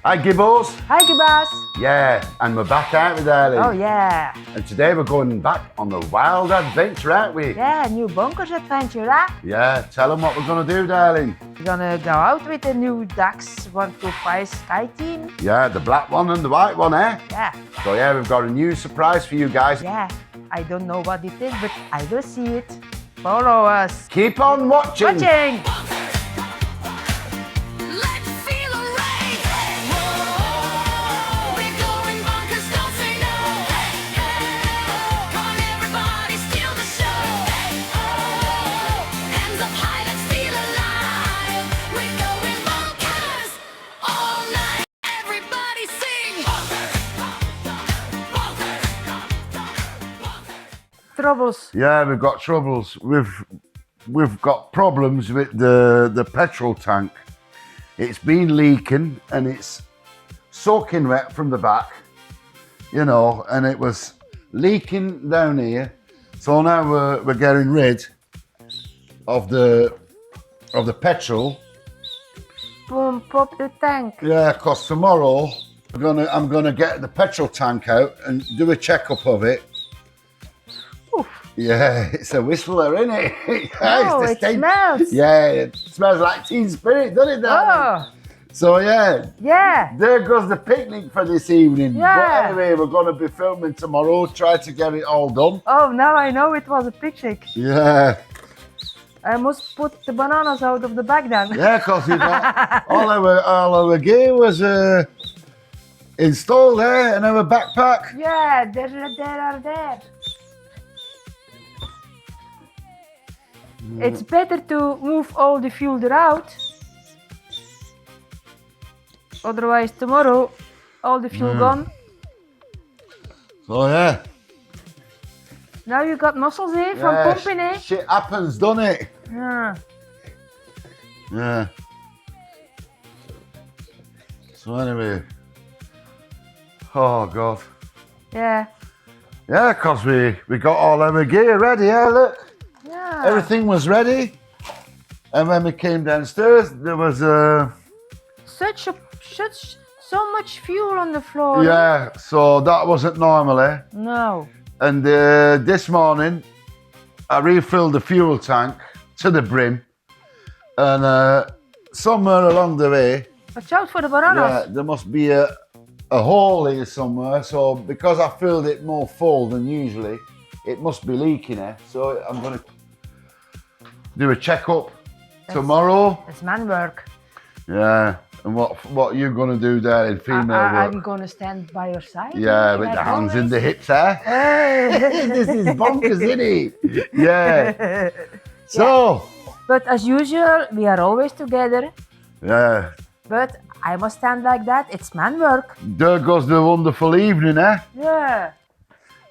Hi Gibbles. Hi Gibas. Yeah, and we're back out with darling. Oh yeah. And today we're going back on the wild adventure, aren't we? Yeah, new Bonkers adventure, huh? Yeah, tell them what we're going to do, darling. We're gonna go out with the new DAX 125s Skyteam. Yeah, the black one and the white one, eh? Yeah. So yeah, we've got a new surprise for you guys. Yeah, I don't know what it is, but I will see it. Follow us. Keep on watching. Watching. Troubles. Yeah, we've got troubles. We've got problems with the petrol tank. It's been leaking and it's soaking wet from the back, you know, and it was leaking down here. So now we're getting rid of the petrol. Pump up the tank. Yeah, because tomorrow I'm gonna get the petrol tank out and do a checkup of it. Oof. Yeah, it's a whistler, isn't it? Oh, it smells. Yeah, it smells like Teen Spirit, doesn't it, darling? Oh. So yeah. Yeah. There goes the picnic for this evening. Yeah. But anyway, we're going to be filming tomorrow, try to get it all done. Oh, now I know it was a picnic. Yeah. I must put the bananas out of the bag then. Yeah, because all our gear was installed there in our backpack. Yeah, there. It's better to move all the fuel out. Otherwise tomorrow all the fuel gone. So yeah. Now you got muscles here from pumping, eh? Shit happens, doesn't it? Yeah. Yeah. So anyway. Oh God. Yeah. Yeah, because we got all our gear ready, yeah, look. Yeah. Everything was ready. And when we came downstairs, there was so much fuel on the floor. yeah, so that wasn't normal, eh? No. And this morning, I refilled the fuel tank to the brim. And somewhere along the way, Watch out for the bananas. yeah, there must be a hole here somewhere. So because I filled it more full than usually, it must be leaking, eh? So I'm going to do a checkup tomorrow. It's man work. Yeah. And what are you going to do there in female work? I'm going to stand by your side. Yeah, with the hands in the hips, eh? Hey. This is bonkers, isn't it? Yeah. So. But as usual, we are always together. Yeah. But I must stand like that. It's man work. There goes the wonderful evening, eh? Yeah.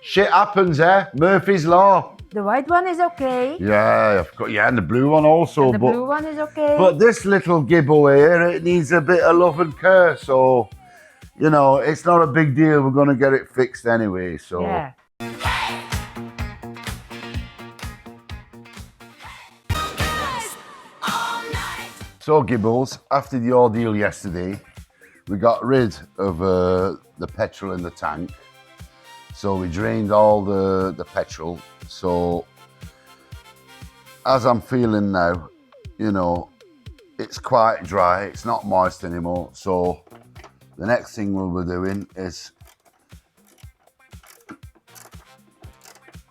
Shit happens, eh? Murphy's Law. The white one is okay. Yeah, I've got, yeah, and the blue one also. And the blue one is okay. But this little gibbo here, it needs a bit of love and care. So, you know, it's not a big deal. We're going to get it fixed anyway. So. Yeah. So, Gibbles, after the ordeal yesterday, we got rid of the petrol in the tank. So we drained all the petrol. So as I'm feeling now, you know, it's quite dry. It's not moist anymore. So the next thing we'll be doing is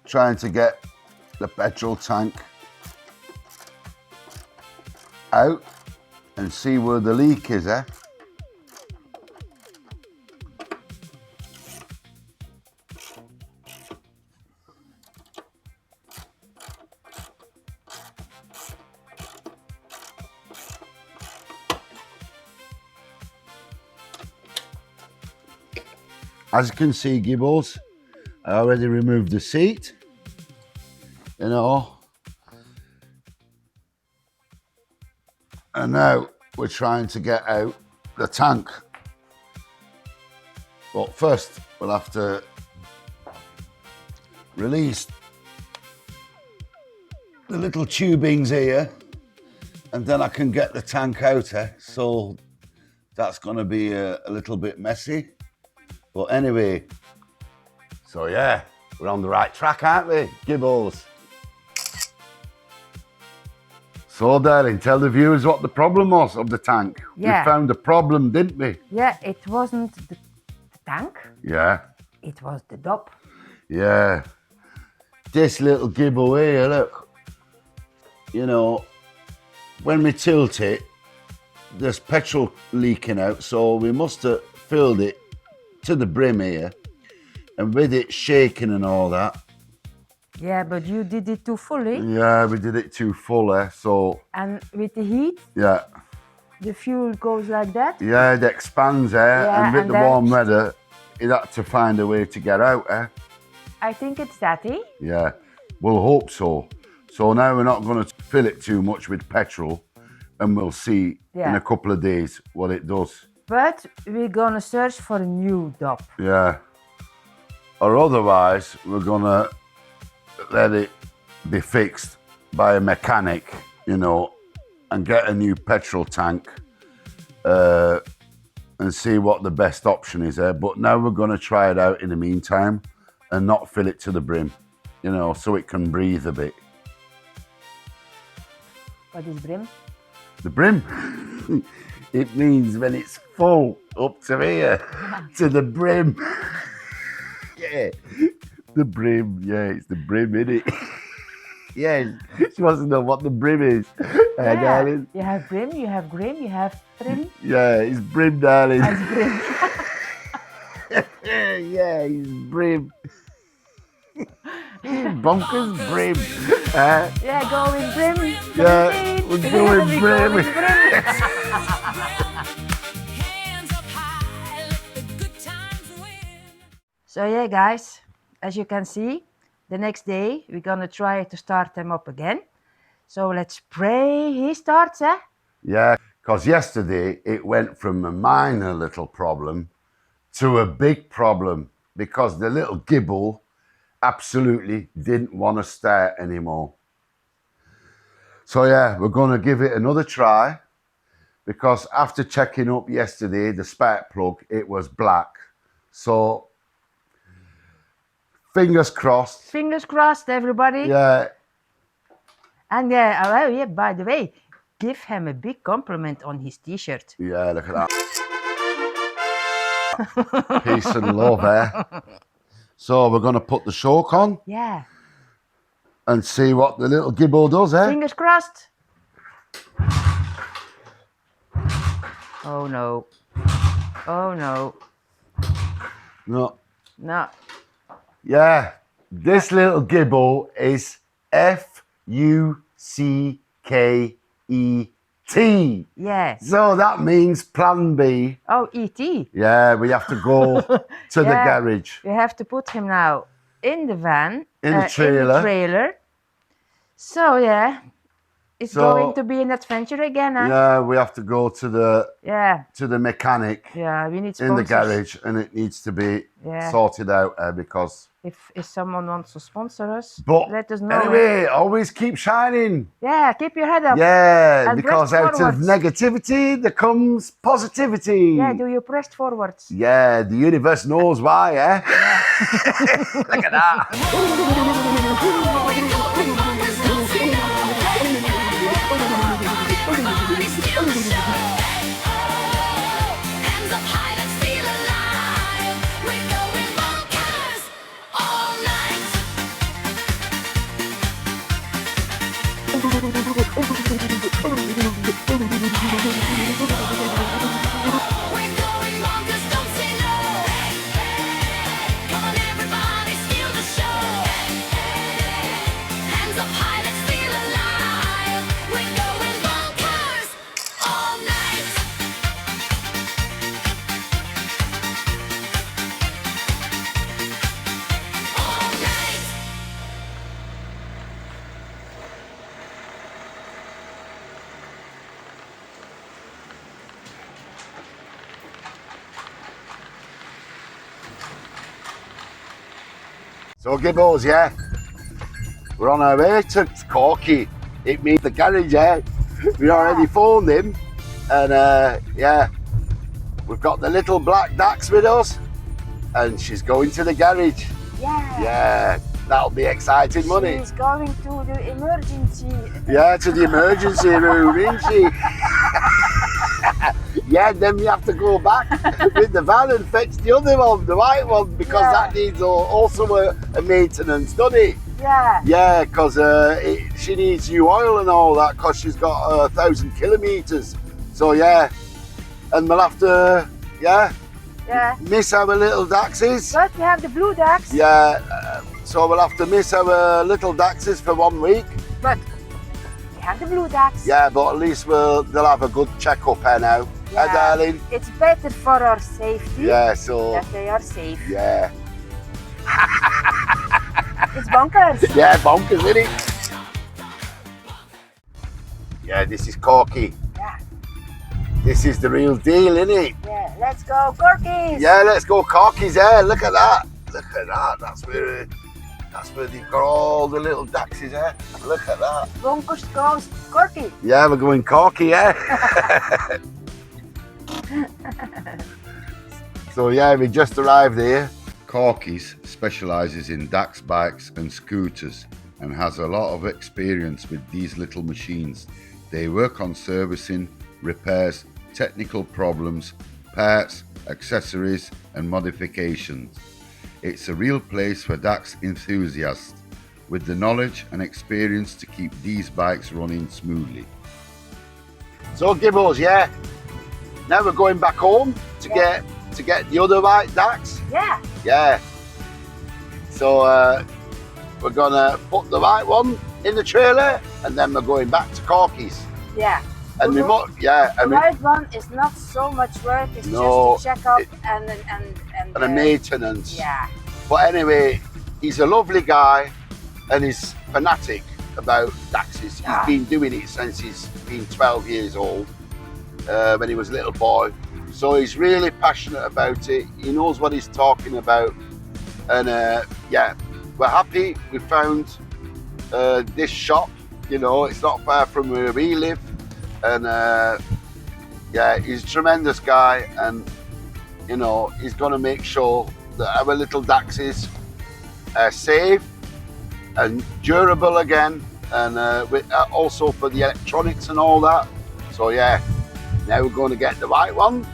trying to get the petrol tank out and see where the leak is, eh? As you can see, Gibbles, I already removed the seat, you know, and now we're trying to get out the tank. But first, we'll have to release the little tubings here, and then I can get the tank out, so that's going to be a little bit messy. But anyway, so yeah, we're on the right track, aren't we, Gibbles? So, darling, tell the viewers what the problem was of the tank. Yeah. We found the problem, didn't we? Yeah, it wasn't the tank. Yeah. It was the dop. Yeah. This little gibble here, look. You know, when we tilt it, there's petrol leaking out, so we must have filled it to the brim here. And with it shaking and all that. Yeah, but you did it too fully. Yeah, we did it too full, so... And with the heat, yeah, the fuel goes like that. yeah, it expands, Yeah, and with and the then- warm weather, it had to find a way to get out, I think it's that, eh? Yeah, we'll hope so. So now we're not going to fill it too much with petrol, and we'll see in Yeah. a couple of days what it does. But we're gonna search for a new dop. Yeah. Or otherwise, we're going to let it be fixed by a mechanic, you know, and get a new petrol tank and see what the best option is there. But now we're going to try it out in the meantime and not fill it to the brim, you know, so it can breathe a bit. What is brim? The brim, it means when it's full up to here, to the brim. Yeah, the brim, yeah, it's the brim, innit? Yeah, she wants to know what the brim is. Yeah. Darling. You have brim, you have grim, you have trim. Yeah, it's brim, darling. As brim. Yeah, it's brim. Bonkers brim. Yeah, go with brim. Yeah, we're going We brim. go with brim. So yeah, guys, as you can see, the next day we're gonna try to start them up again. So let's pray he starts, eh? Yeah, because yesterday it went from a minor little problem to a big problem because the little gibble absolutely didn't want to start anymore. So yeah, we're going to give it another try because after checking up yesterday, the spark plug, it was black. So fingers crossed. Fingers crossed, everybody. Yeah, And yeah, oh yeah, by the way, give him a big compliment on his t-shirt. yeah, look at that. Peace and love, eh? So we're going to put the shock on Yeah. and see what the little gibble does, eh? Fingers crossed. Oh no. Oh no. No. No. Yeah, this little gibble is F-U-C-K-E-T. Yes. So that means plan B. Oh, E.T. Yeah, we have to go to the Yeah. garage. We have to put him now in the van. In the trailer. So yeah, it's So- going to be an adventure again, huh? Yeah, we have to go to the Yeah. mechanic Yeah, we need in the sponsors. garage, and it needs to be Yeah. sorted out because. If someone wants to sponsor us, But let us know. anyway, always keep shining. Yeah, keep your head up. Yeah, And because press out of forwards. negativity there comes positivity. Yeah, do you press forwards? Yeah, the universe knows why, eh? Look at that. Hands up high, let's feel alive. We're going bonkers all night. We're going bonkers, don't say no. Come on, everybody, steal the show. Hands up high, let's feel alive. We're going bonkers all night. All night. So Gibbles, yeah, we're on our way to Corky. It means the garage, yeah. We already phoned him, and yeah, we've got the little black DAX with us, and she's going to the garage. Yeah. Yeah, that'll be exciting money. She's going to the emergency. Yeah, to the emergency room, isn't she? Yeah, then we have to go back with the van and fetch the other one, the white one, because that needs also a maintenance, doesn't it? Yeah. Yeah, because she needs new oil and all that, because she's got 1,000 kilometres. So yeah, and we'll have to, Yeah. miss our little DAXes. But we have the blue DAX. Yeah, so we'll have to miss our little DAXes for 1 week. But we have the blue DAX. Yeah, but at least they'll have a good check-up here now. Yeah. Darling? It's better for our safety. Yeah, so, That they are safe. yeah. It's bonkers. Yeah, bonkers, isn't it? Yeah, this is Corky. Yeah. This is the real deal, isn't it? Yeah. Let's go, Corkies. Yeah, let's go Corky's there. Look at that. Look at that. That's where they've got all the little DAXes there. Look at that. Bonkers goes Corky. Yeah, we're going Corky, yeah. So yeah, we just arrived here. Corky's specialises in DAX bikes and scooters and has a lot of experience with these little machines. They work on servicing, repairs, technical problems, parts, accessories and modifications. It's a real place for DAX enthusiasts with the knowledge and experience to keep these bikes running smoothly. So Gibbles, yeah, now we're going back home to get the other white DAX. Yeah. Yeah. So we're gonna put the white one in the trailer, and then we're going back to Corky's. Yeah. And we might, yeah, The and white one is not so much work. It's No, just a checkup it- and a maintenance. Yeah. But anyway, he's a lovely guy, and he's fanatic about DAXes. Yeah. He's been doing it since he's been 12 years old, when he was a little boy. So he's really passionate about it. He knows what he's talking about, and yeah, we're happy we found this shop. You know, it's not far from where we live, and yeah, he's a tremendous guy, and you know, he's going to make sure that our little DAXes are safe and durable again, and also for the electronics and all that. So yeah, now we're going to get the white one,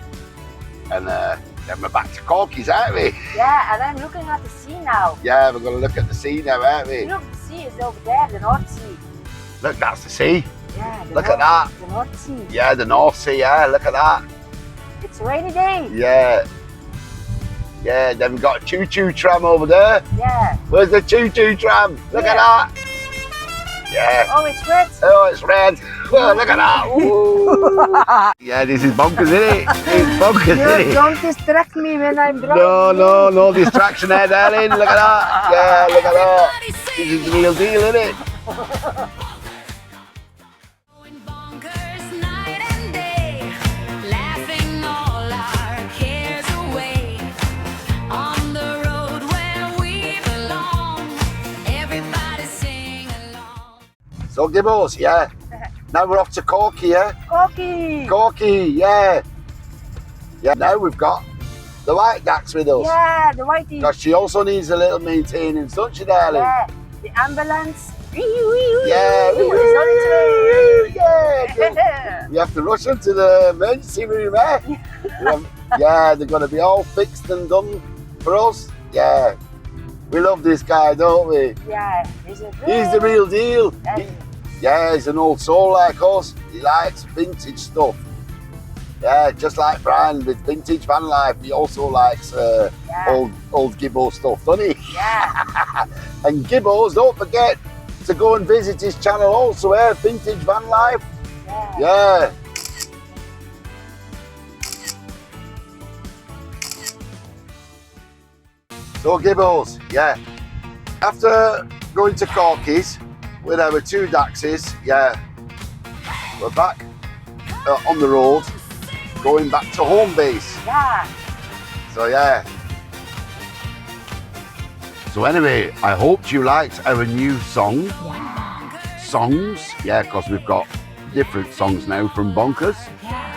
and then we're back to Corky's, aren't we? Yeah, and I'm looking at the sea now. Yeah, we're going to look at the sea now, aren't we? Look, the sea is over there, the North Sea. Look, that's the sea. Yeah, the Look at that. The North Sea. Yeah, the North Sea, yeah, look at that. It's a rainy day. Yeah. Yeah, then we've got a choo-choo tram over there. Yeah. Where's the choo-choo tram? Look at that. Yeah. Oh, it's red. Oh, it's red. Oh, look at that. Ooh. Yeah, this is bonkers, isn't it? It's bonkers, isn't it? Don't distract me when I'm driving. No distraction there, darling. Look at that. Yeah, look at that. This is the real deal, isn't it? Going bonkers night and day, laughing all our cares away. On the road where we belong, everybody sing along. So, Gibbos, yeah. Now we're off to Corky, yeah? Corky. Corky, yeah. Yeah, now we've got the white DAX with us. Yeah, the whitey. Because she also needs a little maintenance, don't she, darling? Yeah, the ambulance. Yeah. It's on its way. Yeah. You have to rush them to the emergency room, eh? Yeah, they're going to be all fixed and done for us. Yeah. We love this guy, don't we? Yeah, He's the real deal. Yeah, he's an old soul like us. He likes vintage stuff. Yeah, just like Brian with vintage Vanlife. He also likes old Gibbo stuff, doesn't he? Yeah. And Gibbos, don't forget to go and visit his channel also, Vintage Vanlife. Yeah. So Gibbos, yeah. After going to Corky's with our two DAXes, yeah, we're back on the road, going back to home base. Yeah. So yeah. So anyway, I hope you liked our new songs, yeah, because we've got different songs now from Bonkers.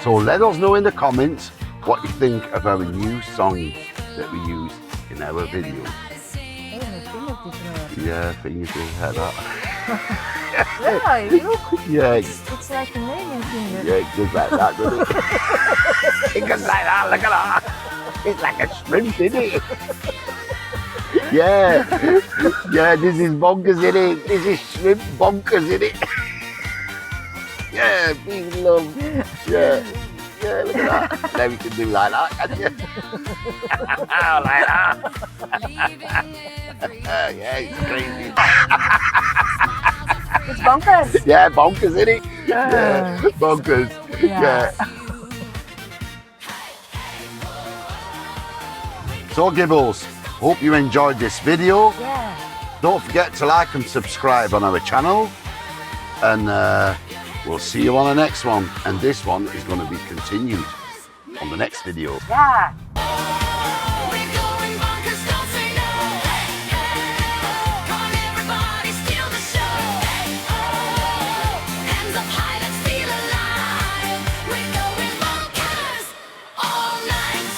So let us know in the comments what you think of our new song that we use in our videos. Oh, mijn vingertjes rare. Yeah, fingers in like that. Yeah, look. Yeah, It's like an alien finger. yeah, it does like that, doesn't it? Fingers like that, look at that. It's like a shrimp, isn't it? Yeah, yeah, this is bonkers, in it? This is shrimp bonkers, in it? Yeah, big love. Yeah, yeah, look at that. Now we can do like that, can't you? Like that. Yeah, it's crazy. It's bonkers. Yeah, bonkers, isn't it? Yeah, bonkers. Yeah. So, Gibbles, hope you enjoyed this video. Yeah. Don't forget to like and subscribe on our channel. And we'll see you on the next one. And this one is going to be continued on the next video. Yeah. We're going bonkers, don't say no. Come on, everybody, steal the show. Hands up high, let's feel alive. We're going bonkers all night.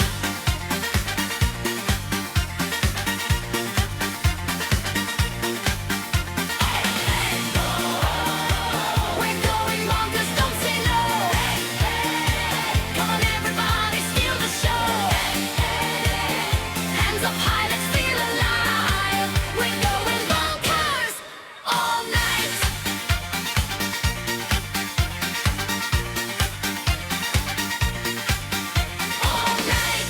We're going bonkers, don't say no. Come on, everybody, steal the show. Hands up high, let's feel alive. We're going bonkers all night. All night.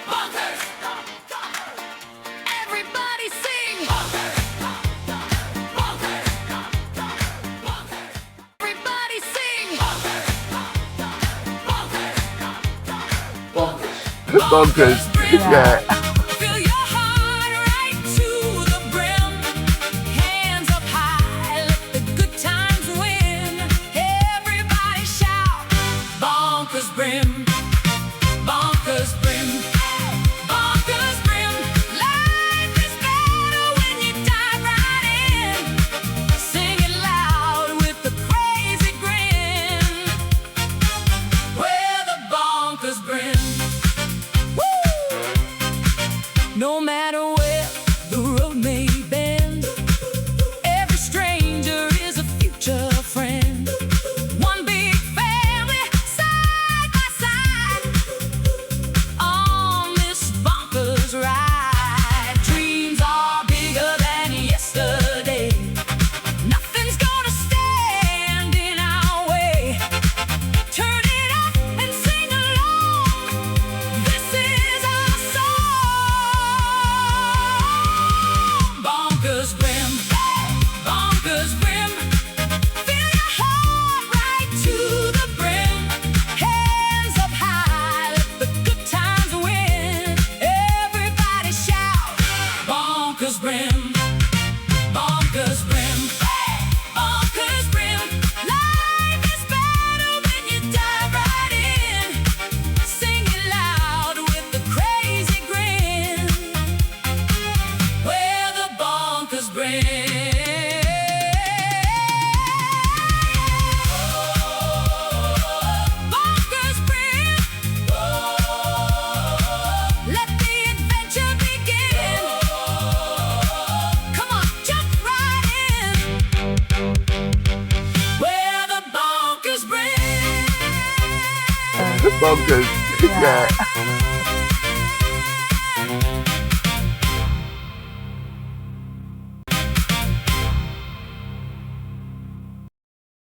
Bonkers. Everybody sing. Bonkers. Bonkers. Everybody sing. Bonkers. Yeah. Fill your heart right to the brim. Hands up high, let the good times win. Everybody shout, bonkers brim, bonkers brim, bonkers brim. Life is better when you dive right in. Sing it loud with the crazy grin. We're the bonkers brim. No matter where the road may bend, every stranger is a future friend. One big family, side by side, on this bonkers ride. Dreams are bigger than yesterday. Nothing's gonna stand in our way. Turn it up and sing along. This is our song. Bonkers brim, bonkers brim. Fill your heart right to the brim. Hands up high, let the good times win. Everybody shout, bonkers brim, bonkers brim, bonkers brim. Life is better when you dive right in. Sing it loud with the crazy grin. We're the bonkers brim. Bonkers brim. Let the adventure begin. Come on, jump right in. We're the bonkers brim. Bonkers. Yeah.